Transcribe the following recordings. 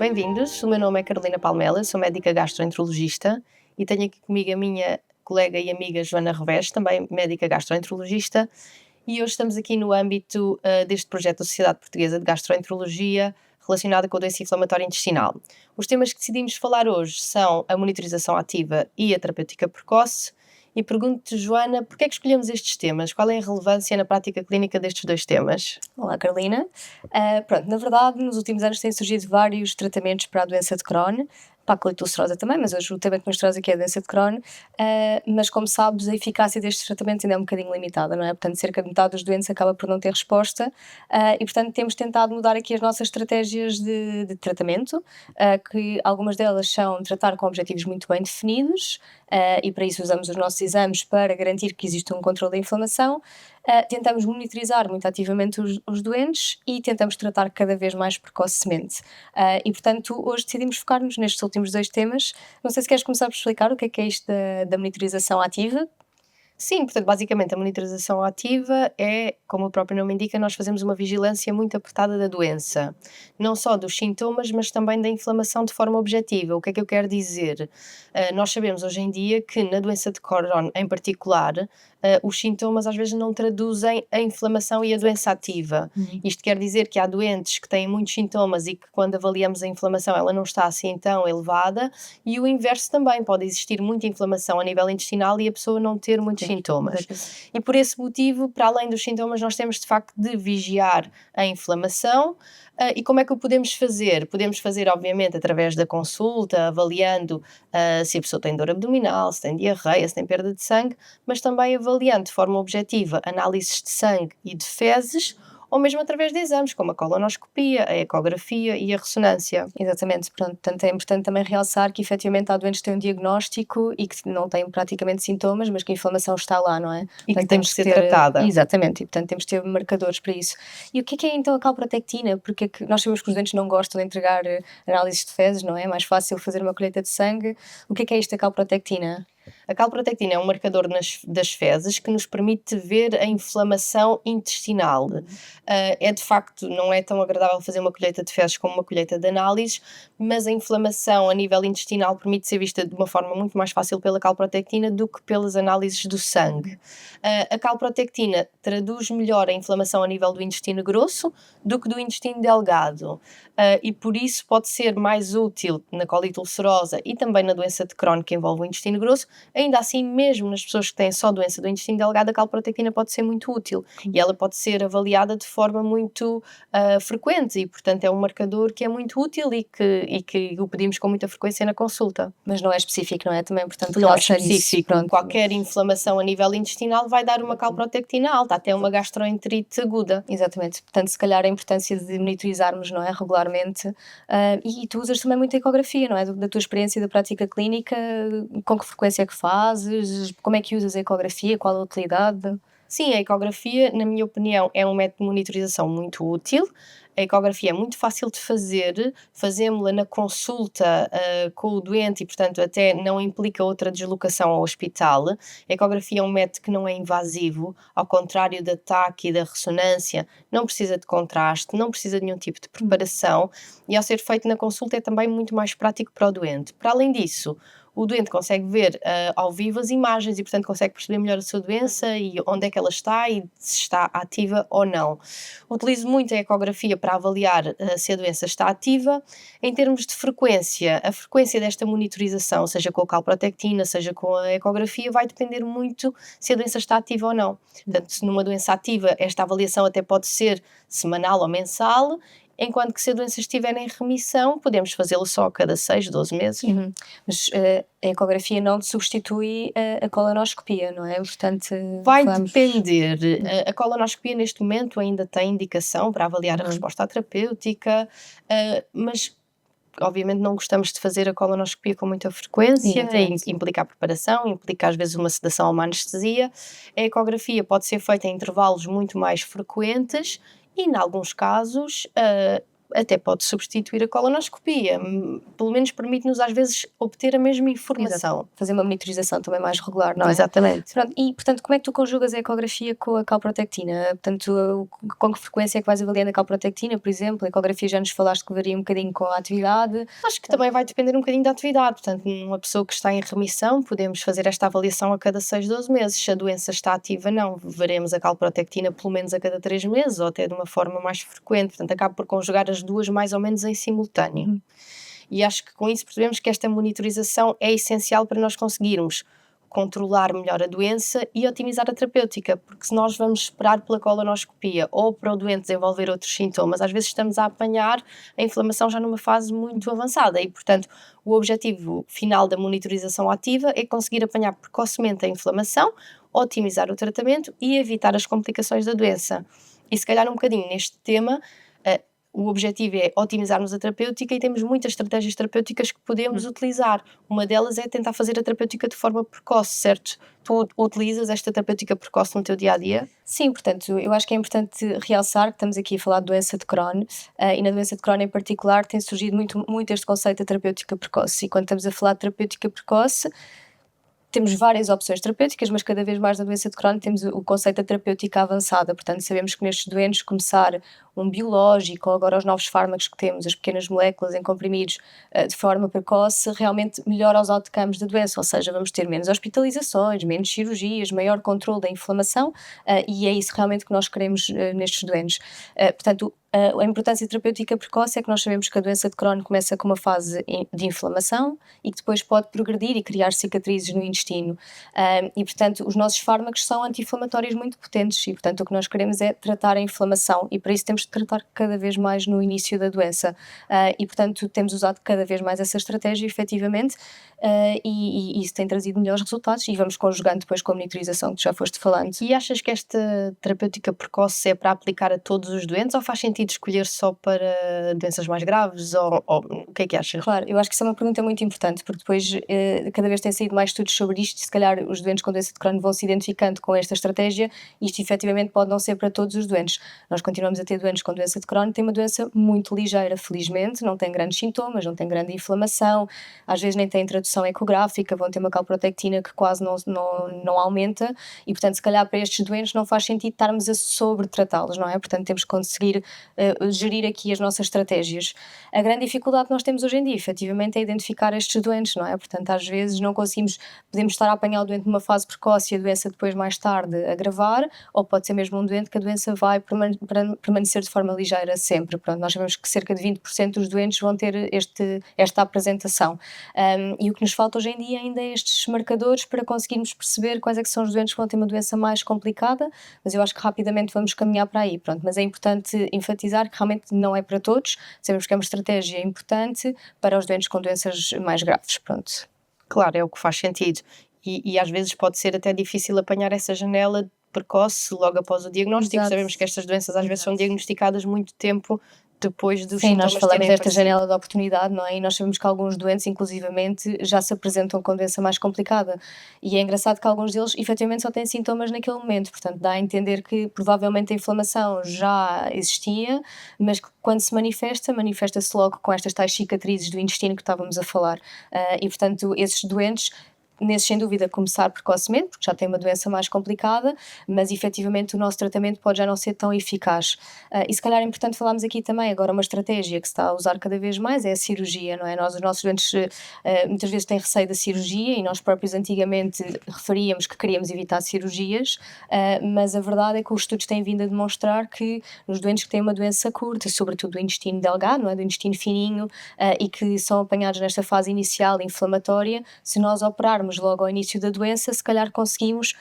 Bem-vindos, o meu nome é Carolina Palmela, sou médica gastroenterologista e tenho aqui comigo a minha colega e amiga Joana Revés, também médica gastroenterologista, e hoje estamos aqui no âmbito deste projeto da Sociedade Portuguesa de Gastroenterologia relacionado com a doença inflamatória intestinal. Os temas que decidimos falar hoje são a monitorização ativa e a terapêutica precoce, e pergunto-te, Joana, porquê é que escolhemos estes temas? Qual é a relevância na prática clínica destes dois temas? Olá, Carolina. Pronto, na verdade, nos últimos anos têm surgido vários tratamentos para a doença de Crohn, para a colite ulcerosa também, mas hoje o tema que nos traz aqui é a doença de Crohn. Mas como sabes, a eficácia destes tratamentos ainda é um bocadinho limitada, não é? Portanto, cerca de metade dos doentes acaba por não ter resposta, e portanto temos tentado mudar aqui as nossas estratégias de tratamento, que algumas delas são tratar com objetivos muito bem definidos, e para isso usamos os nossos exames para garantir que existe um controle da inflamação. Tentamos monitorizar muito ativamente os doentes e tentamos tratar cada vez mais precocemente. E, portanto, hoje decidimos focar-nos nestes últimos dois temas. Não sei se queres começar por explicar o que é isto da monitorização ativa. Sim, portanto, basicamente a monitorização ativa é, como o próprio nome indica, nós fazemos uma vigilância muito apertada da doença, não só dos sintomas, mas também da inflamação de forma objetiva. O que é que eu quero dizer? Nós sabemos hoje em dia que na doença de Crohn em particular, os sintomas às vezes não traduzem a inflamação e a doença ativa. Isto quer dizer que há doentes que têm muitos sintomas e que quando avaliamos a inflamação ela não está assim tão elevada, e o inverso também, pode existir muita inflamação a nível intestinal e a pessoa não ter muitos sintomas. E por esse motivo, para além dos sintomas, nós temos de facto de vigiar a inflamação. E como é que o podemos fazer? Podemos fazer, obviamente, através da consulta, avaliando se a pessoa tem dor abdominal, se tem diarreia, se tem perda de sangue, mas também avaliando de forma objetiva análises de sangue e de fezes, ou mesmo através de exames, como a colonoscopia, a ecografia e a ressonância. Exatamente, pronto, portanto é importante também realçar que efetivamente há doentes que têm um diagnóstico e que não têm praticamente sintomas, mas que a inflamação está lá, não é? E que Portanto, tem temos que ser ter, tratada. exatamente, e portanto temos de ter marcadores para isso. E o que é então a calprotectina? Porque é que nós sabemos que os doentes não gostam de entregar análises de fezes, não é? É mais fácil fazer uma colheita de sangue. O que é isto da calprotectina? A calprotectina é um marcador das fezes que nos permite ver a inflamação intestinal. É de facto, não é tão agradável fazer uma colheita de fezes como uma colheita de análises, mas a inflamação a nível intestinal permite ser vista de uma forma muito mais fácil pela calprotectina do que pelas análises do sangue. A calprotectina traduz melhor a inflamação a nível do intestino grosso do que do intestino delgado, e por isso pode ser mais útil na colite ulcerosa e também na doença de Crohn que envolve o intestino grosso. Ainda assim, mesmo nas pessoas que têm só doença do intestino delgado, a calprotectina pode ser muito útil e ela pode ser avaliada de forma muito frequente e, portanto, é um marcador que é muito útil e que o pedimos com muita frequência na consulta. Mas não é específico, não é? Também, portanto, Não é realçar isso, específico. pronto. Qualquer inflamação a nível intestinal vai dar uma calprotectina alta, até uma gastroenterite aguda. Exatamente, portanto, se calhar a importância de monitorizarmos, não é, regularmente, e tu usas também muita ecografia, não é, da tua experiência da prática clínica, com que frequência é que fazes, como é que usas a ecografia, qual a utilidade? Sim, a ecografia, na minha opinião, é um método de monitorização muito útil. A ecografia é muito fácil de fazer, fazemos-la na consulta com o doente e, portanto, até não implica outra deslocação ao hospital. A ecografia é um método que não é invasivo, ao contrário da TAC e da ressonância, não precisa de contraste, não precisa de nenhum tipo de preparação e, ao ser feito na consulta, é também muito mais prático para o doente. Para além disso, o doente consegue ver ao vivo as imagens e, portanto, consegue perceber melhor a sua doença e onde é que ela está e se está ativa ou não. Utilizo muito a ecografia para avaliar se a doença está ativa. Em termos de frequência, a frequência desta monitorização, seja com a calprotectina, seja com a ecografia, vai depender muito se a doença está ativa ou não. Portanto, se numa doença ativa, esta avaliação até pode ser semanal ou mensal, enquanto que se a doença estiver em remissão, podemos fazê-lo só a cada 6, 12 meses. Mas a ecografia não substitui a colonoscopia, não é? Portanto, Vai depender. A colonoscopia neste momento ainda tem indicação para avaliar a resposta à terapêutica, mas obviamente não gostamos de fazer a colonoscopia com muita frequência, implica a preparação, implica às vezes uma sedação ou uma anestesia. A ecografia pode ser feita em intervalos muito mais frequentes e, em alguns casos, até pode substituir a colonoscopia, pelo menos permite-nos às vezes obter a mesma informação. Fazer uma monitorização também mais regular, não é? Exatamente. Pronto, e portanto, como é que tu conjugas a ecografia com a calprotectina? Portanto, com que frequência é que vais avaliando a calprotectina, por exemplo? A ecografia já nos falaste que varia um bocadinho com a atividade. Acho que também vai depender um bocadinho da atividade. Portanto, uma pessoa que está em remissão, podemos fazer esta avaliação a cada 6, 12 meses. Se a doença está ativa, não. Veremos a calprotectina pelo menos a cada 3 meses ou até de uma forma mais frequente. Portanto, acabo por conjugar as duas mais ou menos em simultâneo. E acho que com isso percebemos que esta monitorização é essencial para nós conseguirmos controlar melhor a doença e otimizar a terapêutica, porque se nós vamos esperar pela colonoscopia ou para o doente desenvolver outros sintomas, às vezes estamos a apanhar a inflamação já numa fase muito avançada e, portanto, o objetivo final da monitorização ativa é conseguir apanhar precocemente a inflamação, otimizar o tratamento e evitar as complicações da doença. E se calhar um bocadinho neste tema, o objetivo é otimizarmos a terapêutica e temos muitas estratégias terapêuticas que podemos utilizar. Uma delas é tentar fazer a terapêutica de forma precoce, certo? Tu utilizas esta terapêutica precoce no teu dia-a-dia? Sim, portanto, eu acho que é importante realçar que estamos aqui a falar de doença de Crohn, e na doença de Crohn em particular tem surgido muito este conceito da terapêutica precoce. E quando estamos a falar de terapêutica precoce, temos várias opções terapêuticas, mas cada vez mais na doença de Crohn temos o conceito da terapêutica avançada. Portanto, sabemos que nestes doentes começar um biológico ou agora os novos fármacos que temos, as pequenas moléculas em comprimidos, de forma precoce, realmente melhora os outcomes da doença, ou seja, vamos ter menos hospitalizações, menos cirurgias, maior controle da inflamação, e é isso realmente que nós queremos nestes doentes. Portanto, a importância terapêutica precoce é que nós sabemos que a doença de Crohn começa com uma fase de inflamação e que depois pode progredir e criar cicatrizes no intestino. E, portanto, os nossos fármacos são anti-inflamatórios muito potentes e, portanto, o que nós queremos é tratar a inflamação e para isso temos de tratar cada vez mais no início da doença. E, portanto, temos usado cada vez mais essa estratégia, efetivamente, e isso tem trazido melhores resultados e vamos conjugando depois com a monitorização que tu já foste falando. E achas que esta terapêutica precoce é para aplicar a todos os doentes ou faz sentido escolher só para doenças mais graves ou o que é que achas? Claro, eu acho que isso é uma pergunta muito importante, porque depois cada vez têm saído mais estudos sobre isto e se calhar os doentes com doença de Crohn vão se identificando com esta estratégia e isto efetivamente pode não ser para todos os doentes. Nós continuamos a ter doentes com doença de Crohn, têm uma doença muito ligeira, felizmente, não têm grandes sintomas, não têm grande inflamação, às vezes nem têm tradução ecográfica, vão ter uma calprotectina que quase não aumenta e, portanto, se calhar para estes doentes não faz sentido estarmos a sobretratá-los, não é? Portanto, temos que conseguir gerir aqui as nossas estratégias. A grande dificuldade que nós temos hoje em dia, efetivamente, é identificar estes doentes, não é? Portanto, às vezes não conseguimos, podemos estar a apanhar o doente numa fase precoce e a doença depois mais tarde agravar, ou pode ser mesmo um doente que a doença vai permanecer de forma ligeira sempre. Pronto, nós sabemos que cerca de 20% dos doentes vão ter esta apresentação. E o que nos falta hoje em dia ainda é estes marcadores para conseguirmos perceber quais é que são os doentes que vão ter uma doença mais complicada, mas eu acho que rapidamente vamos caminhar para aí, pronto. Mas é importante enfatizar que realmente não é para todos, sabemos que é uma estratégia importante para os doentes com doenças mais graves, pronto. Claro, é o que faz sentido. E às vezes pode ser até difícil apanhar essa janela precoce logo após o diagnóstico. Exato. Sabemos que estas doenças às vezes são diagnosticadas muito tempo depois dos Sim, nós sintomas falamos terem desta aparecido. janela de oportunidade, não é? E nós sabemos que alguns doentes, inclusivamente, já se apresentam com doença mais complicada. E é engraçado que alguns deles, efetivamente, só têm sintomas naquele momento. Portanto, dá a entender que provavelmente a inflamação já existia, mas que quando se manifesta, manifesta-se logo com estas tais cicatrizes do intestino que estávamos a falar. E, portanto, esses doentes nesses, sem dúvida, começar precocemente, porque já tem uma doença mais complicada, mas efetivamente o nosso tratamento pode já não ser tão eficaz. E se calhar é importante falarmos aqui também, agora uma estratégia que se está a usar cada vez mais é a cirurgia, não é? Os nossos doentes muitas vezes têm receio da cirurgia e nós próprios antigamente referíamos que queríamos evitar cirurgias, mas a verdade é que os estudos têm vindo a demonstrar que nos doentes que têm uma doença curta, sobretudo do intestino delgado, não é? Do intestino fininho, e que são apanhados nesta fase inicial inflamatória, se nós operarmos logo ao início da doença, se calhar conseguimos,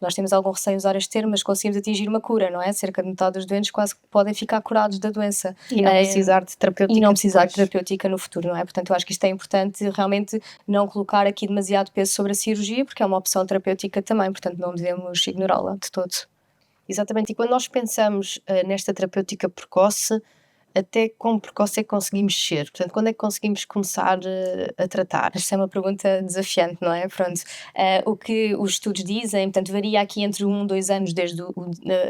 nós temos algum receio em usar este termo, mas conseguimos atingir uma cura, não é? Cerca de metade dos doentes quase que podem ficar curados da doença. E não precisar de terapêutica. E não precisar de depois. terapêutica no futuro, não é? Portanto, eu acho que isto é importante realmente não colocar aqui demasiado peso sobre a cirurgia, porque é uma opção terapêutica também, portanto não devemos ignorá-la de todo. Exatamente, e quando nós pensamos nesta terapêutica precoce, até quão precoce é que conseguimos ser? Portanto, quando é que conseguimos começar a tratar? Esta é uma pergunta desafiante, não é? Pronto, o que os estudos dizem, portanto, varia aqui entre 2 anos desde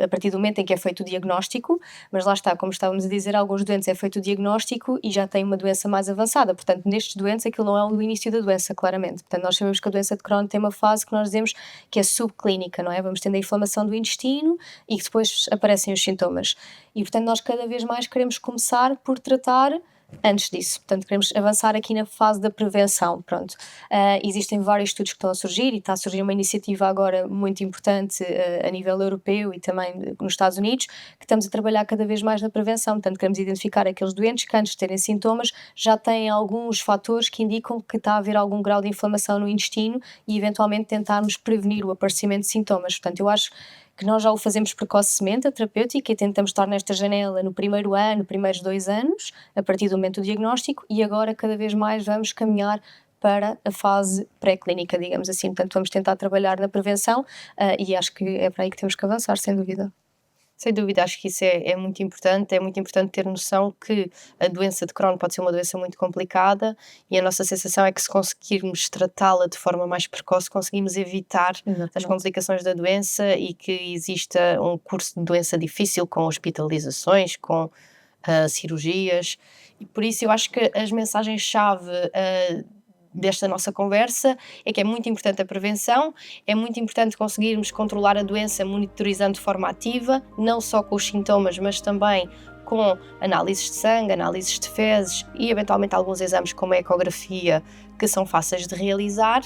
a partir do momento em que é feito o diagnóstico, mas lá está, como estávamos a dizer, alguns doentes é feito o diagnóstico e já têm uma doença mais avançada, portanto, nestes doentes aquilo não é o início da doença, claramente. Portanto, nós sabemos que a doença de Crohn tem uma fase que nós dizemos que é subclínica, não é? Vamos tendo a inflamação do intestino e que depois aparecem os sintomas. E, portanto, nós cada vez mais queremos começar por tratar antes disso. Portanto, queremos avançar aqui na fase da prevenção, pronto. Existem vários estudos que estão a surgir e está a surgir uma iniciativa agora muito importante a nível europeu e também nos Estados Unidos, que estamos a trabalhar cada vez mais na prevenção. Portanto, queremos identificar aqueles doentes que antes de terem sintomas já têm alguns fatores que indicam que está a haver algum grau de inflamação no intestino e eventualmente tentarmos prevenir o aparecimento de sintomas. Portanto, eu acho que nós já o fazemos precocemente, a terapêutica, e tentamos estar nesta janela no primeiro ano, primeiros 2 anos, a partir do momento do diagnóstico, e agora cada vez mais vamos caminhar para a fase pré-clínica, digamos assim. Portanto, vamos tentar trabalhar na prevenção, e acho que é para aí que temos que avançar, sem dúvida. Sem dúvida, acho que isso é muito importante. É muito importante ter noção que a doença de Crohn pode ser uma doença muito complicada e a nossa sensação é que se conseguirmos tratá-la de forma mais precoce, conseguimos evitar as Exatamente. complicações da doença e que exista um curso de doença difícil com hospitalizações, com cirurgias. E por isso eu acho que as mensagens-chave desta nossa conversa é que é muito importante a prevenção, é muito importante conseguirmos controlar a doença monitorizando de forma ativa, não só com os sintomas, mas também com análises de sangue, análises de fezes e eventualmente alguns exames como a ecografia que são fáceis de realizar.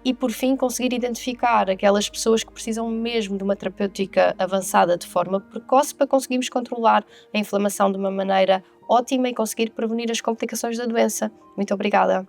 E por fim conseguir identificar aquelas pessoas que precisam mesmo de uma terapêutica avançada de forma precoce para conseguirmos controlar a inflamação de uma maneira ótima e conseguir prevenir as complicações da doença. Muito obrigada.